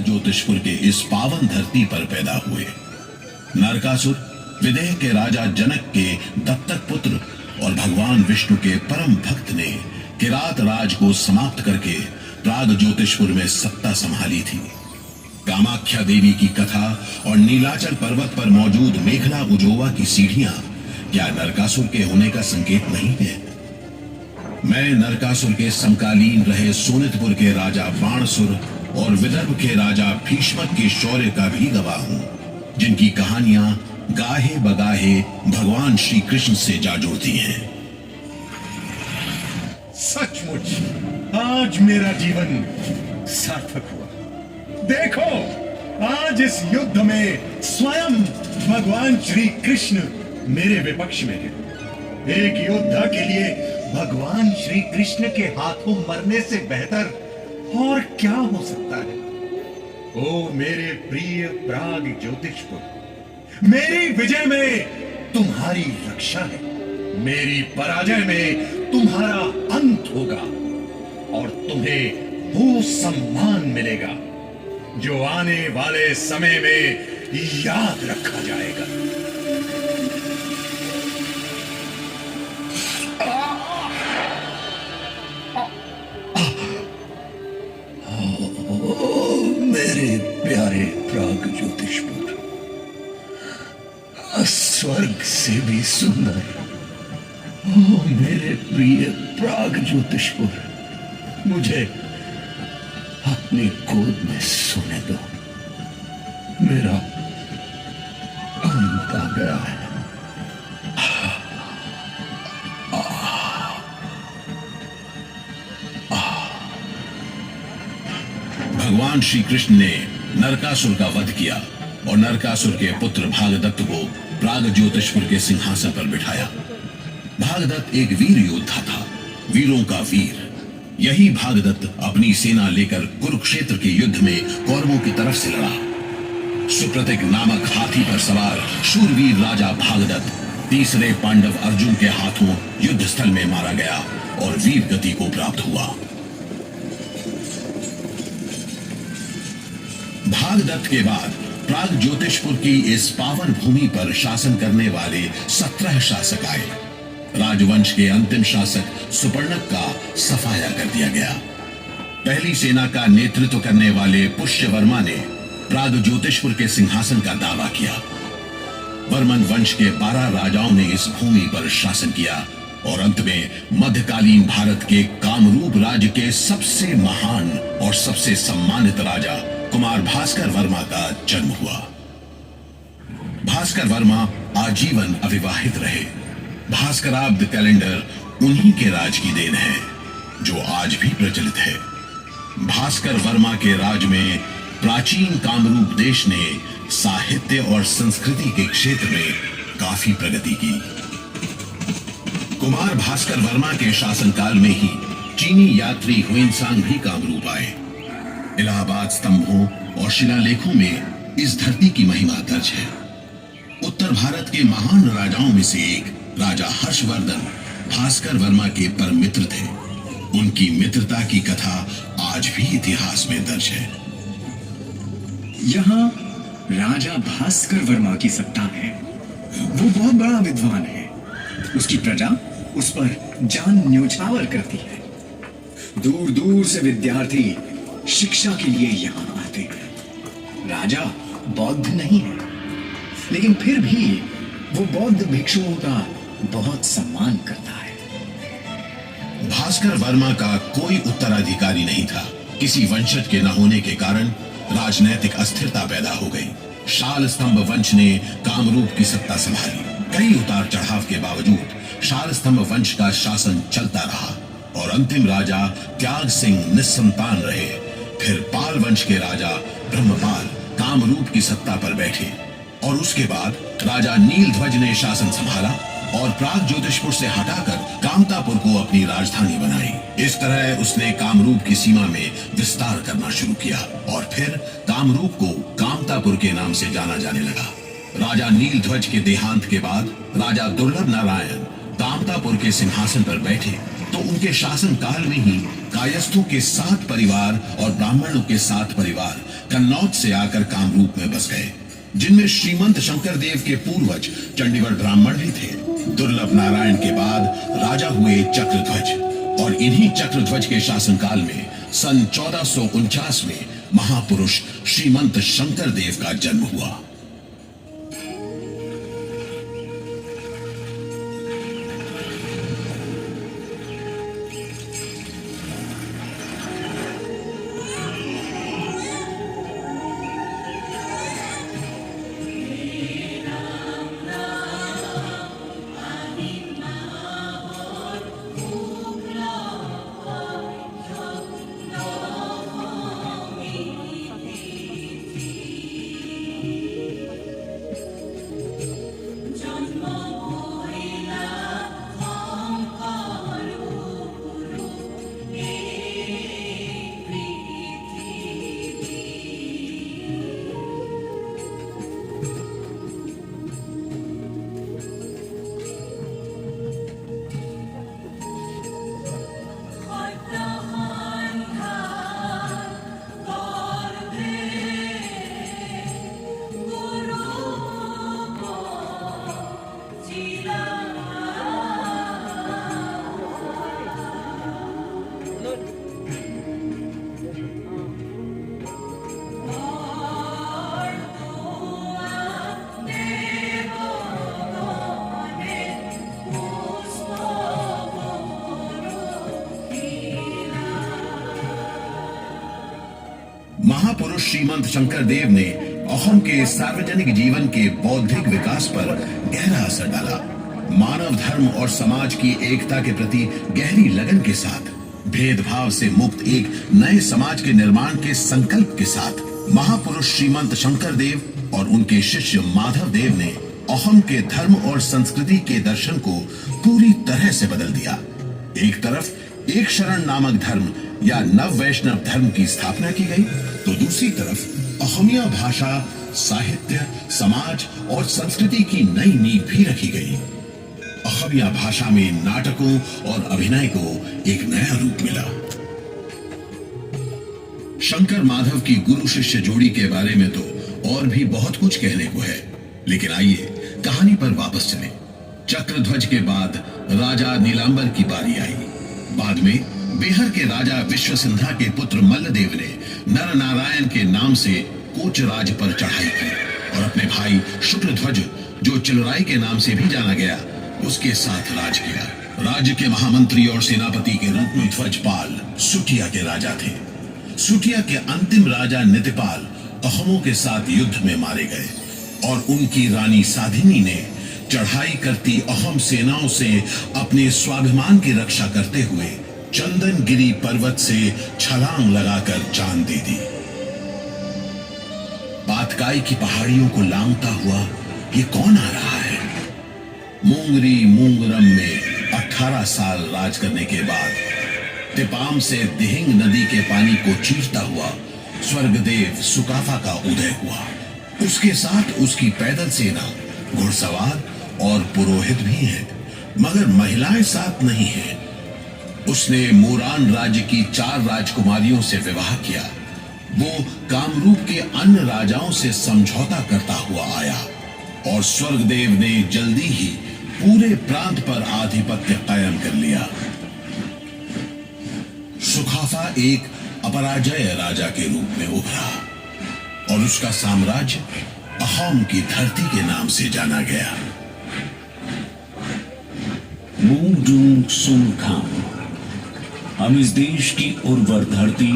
ज्योतिषपुर के इस पावन धरती पर पैदा हुए। नरकासुर विदेह के राजा जनक के दत्तक पुत्र और भगवान विष्णु के परम भक्त ने किरात राज को समाप्त करके प्राग ज्योतिषपुर में सत्ता संभाली थी। कामाख्या देवी की कथा और नीलाचल पर्वत पर मौजूद मेखला उजोवा की सीढ़ियां क्या नरकासुर के होने का संकेत नहीं है? मैं नरकासुर के समकालीन रहे सोनितपुर के राजा बाणसुर और विदर्भ के राजा भीष्मक के शौर्य का भी गवाह हूं, जिनकी कहानियां गाहे बगाहे भगवान श्री कृष्ण से जा जुड़ती हैं। सचमुच आज मेरा जीवन सार्थक हुआ। देखो, आज इस युद्ध में स्वयं भगवान श्री कृष्ण मेरे विपक्ष में है। एक योद्धा के लिए भगवान श्री कृष्ण के हाथों मरने से बेहतर और क्या हो सकता है? ओ मेरे प्रिय प्राग ज्योतिषपुर, मेरी विजय में तुम्हारी रक्षा है, मेरी पराजय में तुम्हारा अंत होगा और तुम्हें वो सम्मान मिलेगा जो आने वाले समय में याद रखा जाएगा। मेरे प्यारे प्राग ज्योतिषपुर, स्वर्ग से भी सुंदर। ओ मेरे प्रिय प्राग ज्योतिषपुर, मुझे अपनी गोद में सोने दो। मेरा अंत आ गया है। भगवान श्री कृष्ण ने नरकासुर का वध किया और नरकासुर के पुत्र भागदत्त को प्राग ज्योतिषपुर के सिंहासन पर बिठाया। भागदत्त एक वीर योद्धा था, वीरों का वीर। यही भागदत्त अपनी सेना लेकर कुरुक्षेत्र के युद्ध में कौरवों की तरफ से लड़ा। सुप्रतिक नामक हाथी पर सवार शूरवीर राजा भागदत्त तीसरे पांडव अर्जुन के हाथों युद्ध स्थल में मारा गया और वीर गति को प्राप्त हुआ। भागदत्त के बाद प्राग ज्योतिषपुर की इस पावन भूमि पर शासन करने वाले 17 शासक आए। राजवंश के अंतिम शासक सुपर्णक का सफाया कर दिया गया। पहली सेना का नेतृत्व करने वाले पुष्यवर्मा ने प्राग ज्योतिषपुर के सिंहासन का दावा किया। वर्मन वंश के 12 राजाओं ने इस भूमि पर शासन किया और अंत में मध्यकालीन भारत के कामरूप राज्य के सबसे महान और सबसे सम्मानित राजा कुमार भास्कर वर्मा का जन्म हुआ। भास्कर वर्मा आजीवन अविवाहित रहे। भास्कराब्द कैलेंडर उन्हीं के राज की देन है जो आज भी प्रचलित है। भास्कर वर्मा के राज में प्राचीन कामरूप देश ने साहित्य और संस्कृति के क्षेत्र में काफी प्रगति की। कुमार भास्कर वर्मा के शासनकाल में ही चीनी यात्री हुएनसांग भी कामरूप आए। इलाहाबाद स्तंभों और शिलालेखों में इस धरती की महिमा दर्ज है। उत्तर भारत के महान राजाओं में से एक राजा हर्षवर्धन भास्कर वर्मा के परम मित्र थे। उनकी मित्रता की कथा आज भी इतिहास में दर्ज है। यहाँ राजा भास्कर वर्मा की सत्ता है। वो बहुत बड़ा विद्वान है। उसकी प्रजा उस पर जान न्योछावर करती है। दूर दूर से विद्यार्थी शिक्षा के लिए यहाँ आते हैं। राजा बौद्ध नहीं है, लेकिन फिर भी वो बौद्ध भिक्षुओं का बहुत सम्मान करता है। भास्कर वर्मा का कोई उत्तराधिकारी नहीं था। किसी वंशज के न होने के कारण राजनैतिक अस्थिरता पैदा हो गई। शाल स्तंभ वंश ने कामरूप की सत्ता संभाली। कई उतार चढ़ाव के बावजूद शाल स्तंभ वंश का शासन चलता रहा और अंतिम राजा त्याग सिंह निस्संतान रहे। फिर पाल वंश के राजा ब्रह्मपाल कामरूप की सत्ता पर बैठे और उसके बाद राजा नीलध्वज ने शासन संभाला और प्राग ज्योतिषपुर से हटाकर कामतापुर को अपनी राजधानी बनाई। इस तरह उसने कामरूप की सीमा में विस्तार करना शुरू किया और फिर कामरूप को कामतापुर के नाम से जाना जाने लगा। राजा नीलध्वज के देहांत के बाद राजा दुर्लभ नारायण कामतापुर के सिंहासन पर बैठे तो उनके शासन काल में ही कायस्थों के 7 परिवार और ब्राह्मणों के 7 परिवार कन्नौज से आकर कामरूप में बस गए, जिनमें श्रीमंत शंकर देव के पूर्वज चंडीगढ़ ब्राह्मण भी थे। दुर्लभ नारायण के बाद राजा हुए चक्रध्वज, और इन्हीं चक्रध्वज के शासनकाल में सन 1449 में महापुरुष श्रीमंत शंकर देव का जन्म हुआ। महापुरुष श्रीमंत शंकर देव ने अहोम के सार्वजनिक जीवन के बौद्धिक विकास पर गहरा असर डाला। मानव धर्म और समाज की एकता के प्रति गहरी लगन के साथ, भेदभाव से मुक्त एक नए समाज के निर्माण के संकल्प के साथ महापुरुष श्रीमंत शंकर देव और उनके शिष्य माधव देव ने अहोम के धर्म और संस्कृति के दर्शन को पूरी तरह से बदल दिया। एक तरफ एक शरण नामक धर्म या नव वैष्णव धर्म की स्थापना की गई, तो दूसरी तरफ अहोमिया भाषा, साहित्य, समाज और संस्कृति की नई नींव भी रखी गई। अहोमिया भाषा में नाटकों और अभिनय को एक नया रूप मिला। शंकर माधव की गुरु शिष्य जोड़ी के बारे में तो और भी बहुत कुछ कहने को है, लेकिन आइए कहानी पर वापस चलें। चक्रध्वज के बाद राजा नीलांबर की बारी आई। बाद में बिहार के राजा विश्वसिंधा के पुत्र मल्लदेव ने नर नारायण के नाम से कोचराज पर चढ़ाई की और अपने भाई शुक्रध्वज, जो चिलराई के नाम से भी जाना गया, उसके साथ राज किया। राज्य के महामंत्री और सेनापति के रूप में ध्वजपाल सुटिया के राजा थे। सुटिया के अंतिम राजा नितिपाल अहोमों के साथ युद्ध में मारे गए और उनकी रानी साधिनी ने चढ़ाई करती अहोम सेनाओं से अपने स्वाभिमान की रक्षा करते हुए चंदनगिरी पर्वत से छलांग लगाकर जान दे दी। पातकाई की पहाड़ियों को लांघता हुआ ये कौन आ रहा है? मूंगरी मूंगरम में 18 साल राज करने के बाद तिपाम से दिहिंग नदी के पानी को चीरता हुआ स्वर्गदेव सुकाफा का उदय हुआ। उसके साथ उसकी पैदल सेना, घुड़सवार और पुरोहित भी हैं, मगर महिलाएं साथ नहीं हैं। उसने मोरान राज्य की 4 राजकुमारियों से विवाह किया। वो कामरूप के अन्य राजाओं से समझौता करता हुआ आया और स्वर्गदेव ने जल्दी ही पूरे प्रांत पर आधिपत्य कायम कर लिया। सुखाफा एक अपराजय राजा के रूप में उभरा और उसका साम्राज्य अहोम की धरती के नाम से जाना गया। मूंगडूंग सुनखाम, हम इस देश की उर्वर धरती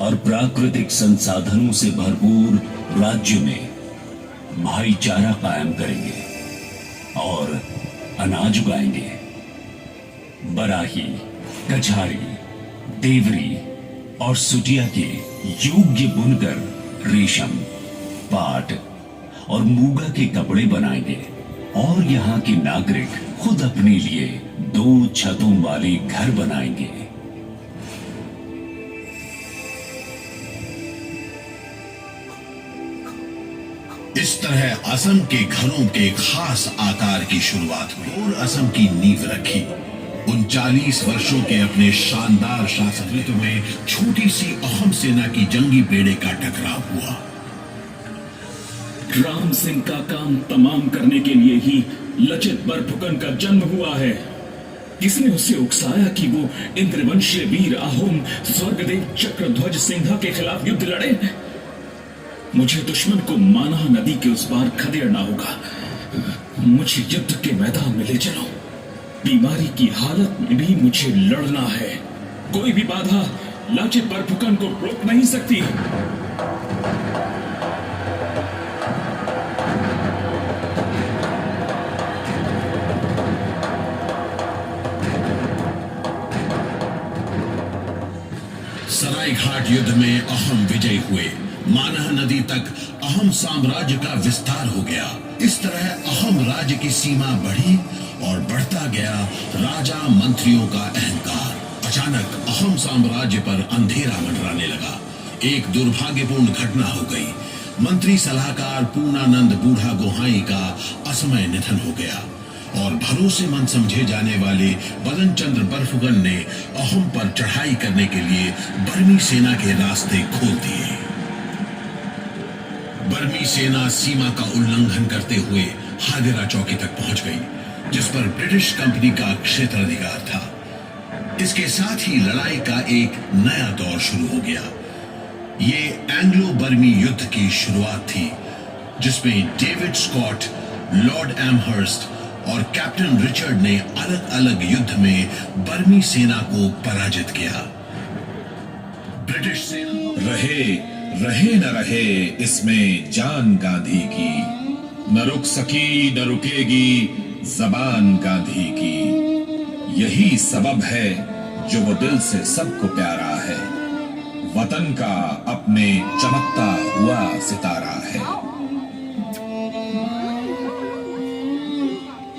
और प्राकृतिक संसाधनों से भरपूर राज्य में भाईचारा कायम करेंगे और अनाज उगाएंगे। बराही, कछारी, देवरी और सुटिया के योग्य बुनकर रेशम, पाट और मूंगा के कपड़े बनाएंगे और यहाँ के नागरिक खुद अपने लिए 2 छतों वाले घर बनाएंगे। इस तरह असम के घरों के खास आकार की शुरुआत हुई और असम की नींव रखी। 39 वर्षों के अपने शानदार शासनत्व में छोटी सी अहम सेना की जंगी बेड़े का टकराव हुआ। राम सिंह का काम तमाम करने के लिए ही लचित बरफुकन का जन्म हुआ है। किसने उसे उकसाया कि वो इंद्रवंशीय वीर अहोम स्वर्गदेव चक्रध्वज सिंहा के खिलाफ युद्ध लड़े? मुझे दुश्मन को मानहा नदी के उस पार खदेड़ना होगा। मुझे युद्ध के मैदान में ले चलो। बीमारी की हालत में भी मुझे लड़ना है। कोई भी बाधा लाचित बरफुकन को रोक नहीं सकती। सरायघाट युद्ध में अहम विजय हुए। मानह नदी तक अहम साम्राज्य का विस्तार हो गया। इस तरह अहम राज्य की सीमा बढ़ी और बढ़ता गया राजा मंत्रियों का अहंकार। अचानक अहम साम्राज्य पर अंधेरा मंडराने लगा। एक दुर्भाग्यपूर्ण घटना हो गई। मंत्री सलाहकार पूर्णानंद बूढ़ा गोहाई का असमय निधन हो गया और भरोसेमंद समझे जाने वाले बदन चंद्र बरफुकन ने अहोम पर चढ़ाई करने के लिए बर्मी सेना के रास्ते खोल दिए। बर्मी सेना सीमा का उल्लंघन करते हुए हादिरा चौकी तक पहुंच गई, जिस पर ब्रिटिश कंपनी का क्षेत्राधिकार था। इसके साथ ही लड़ाई का एक नया दौर शुरू हो गया। ये एंग्लो बर्मी युद्ध की शुरुआत थी, जिसमें डेविड स्कॉट, लॉर्ड एमहर्स्ट और कैप्टन रिचर्ड ने अलग अलग युद्ध में बर्मी सेना को पराजित किया। ब्रिटिश सेना रहे न रहे इसमें जान गांधी की, न रुक सकी न रुकेगी जबान गांधी की। यही सबब है जो वो दिल से सबको प्यारा है, वतन का अपने चमकता हुआ सितारा है।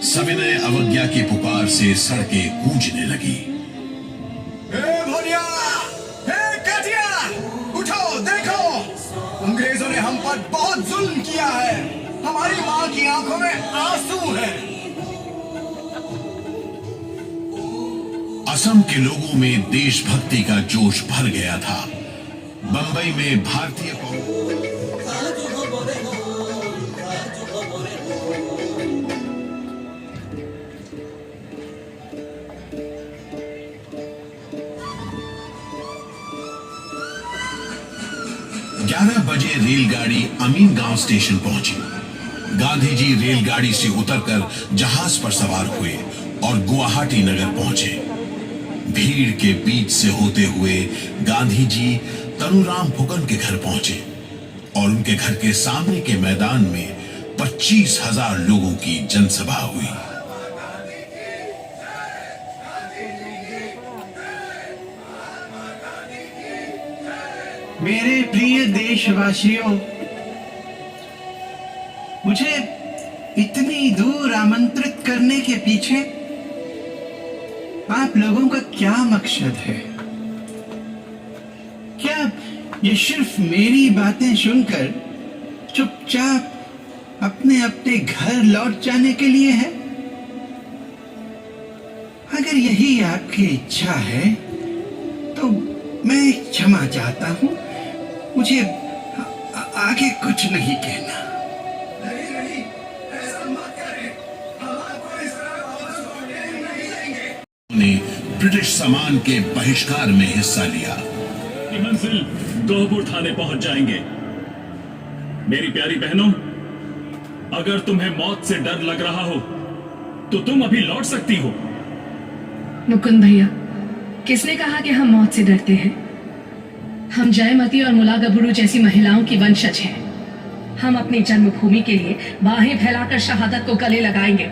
सविनय अवज्ञा की पुकार से सड़कें गूंजने लगी। उठो, देखो, अंग्रेजों ने हम पर बहुत जुल्म किया है। हमारी माँ की आंखों में आंसू हैं। असम के लोगों में देशभक्ति का जोश भर गया था। बंबई में भारतीय बजे रेलगाड़ी अमीन गांव स्टेशन पहुंची। गांधी जी रेलगाड़ी से उतरकर जहाज पर सवार हुए और गुवाहाटी नगर पहुंचे। भीड़ के बीच से होते हुए गांधी जी तनुराम फुकन के घर पहुंचे और उनके घर के सामने के मैदान में 25,000 लोगों की जनसभा हुई। मेरे प्रिय देशवासियों, मुझे इतनी दूर आमंत्रित करने के पीछे आप लोगों का क्या मकसद है? क्या ये सिर्फ मेरी बातें सुनकर चुपचाप अपने अपने घर लौट जाने के लिए है? अगर यही आपकी इच्छा है तो मैं क्षमा चाहता हूं। मुझे आगे कुछ नहीं कहना। ने ब्रिटिश सामान के बहिष्कार में हिस्सा लिया। मंजिल गोहपुर थाने पहुंच जाएंगे। मेरी प्यारी बहनों, अगर तुम्हें मौत से डर लग रहा हो तो तुम अभी लौट सकती हो। मुकुंद भैया, किसने कहा कि हम मौत से डरते हैं? हम जयमती और मुला गबरू जैसी महिलाओं की वंशज हैं। हम अपनी जन्मभूमि के लिए बाहें फैलाकर शहादत को गले लगाएंगे।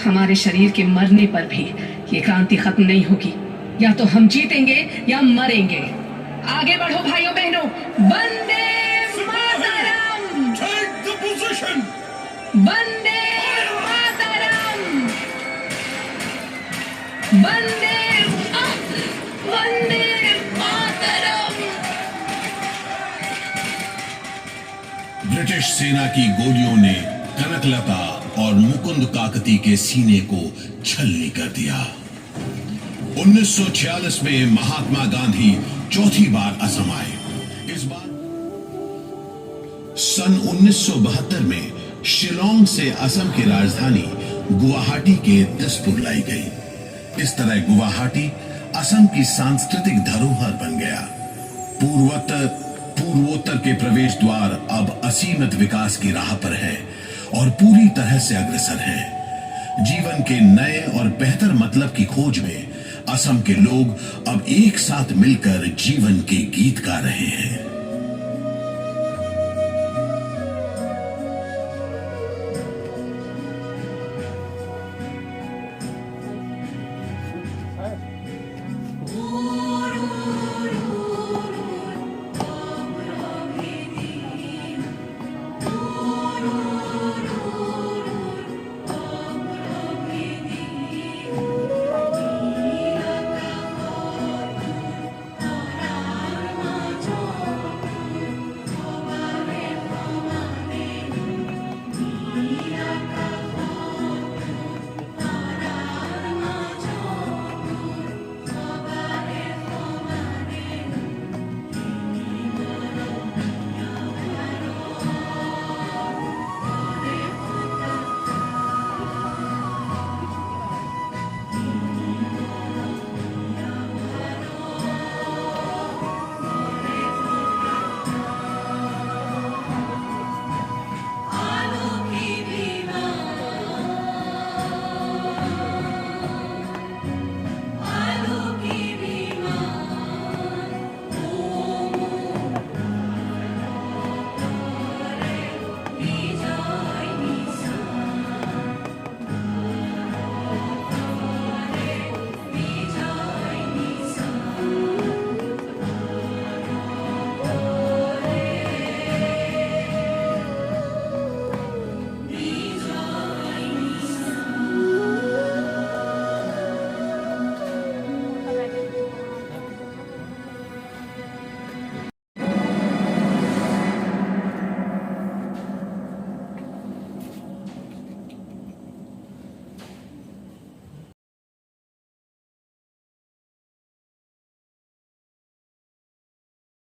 हमारे शरीर के मरने पर भी ये क्रांति खत्म नहीं होगी। या तो हम जीतेंगे या मरेंगे। आगे बढ़ो भाइयों बहनों, Vande Mataram! Take the position! Vande Mataram! Vande Vande Mataram! British सेना की गोलियों ने कनकलता और मुकुंद काकती के सीने को छलनी कर दिया। 1946 में महात्मा गांधी चौथी बार असम आए। इस बार सन 1972 में शिलोंग से असम की राजधानी गुवाहाटी के दिसपुर लाई गई। इस तरह गुवाहाटी असम की सांस्कृतिक धरोहर बन गया। पूर्वोत्तर के प्रवेश द्वार अब असीमित विकास की राह पर है और पूरी तरह से अग्रसर है। जीवन के नए और बेहतर मतलब की खोज में असम के लोग अब एक साथ मिलकर जीवन के गीत गा रहे हैं।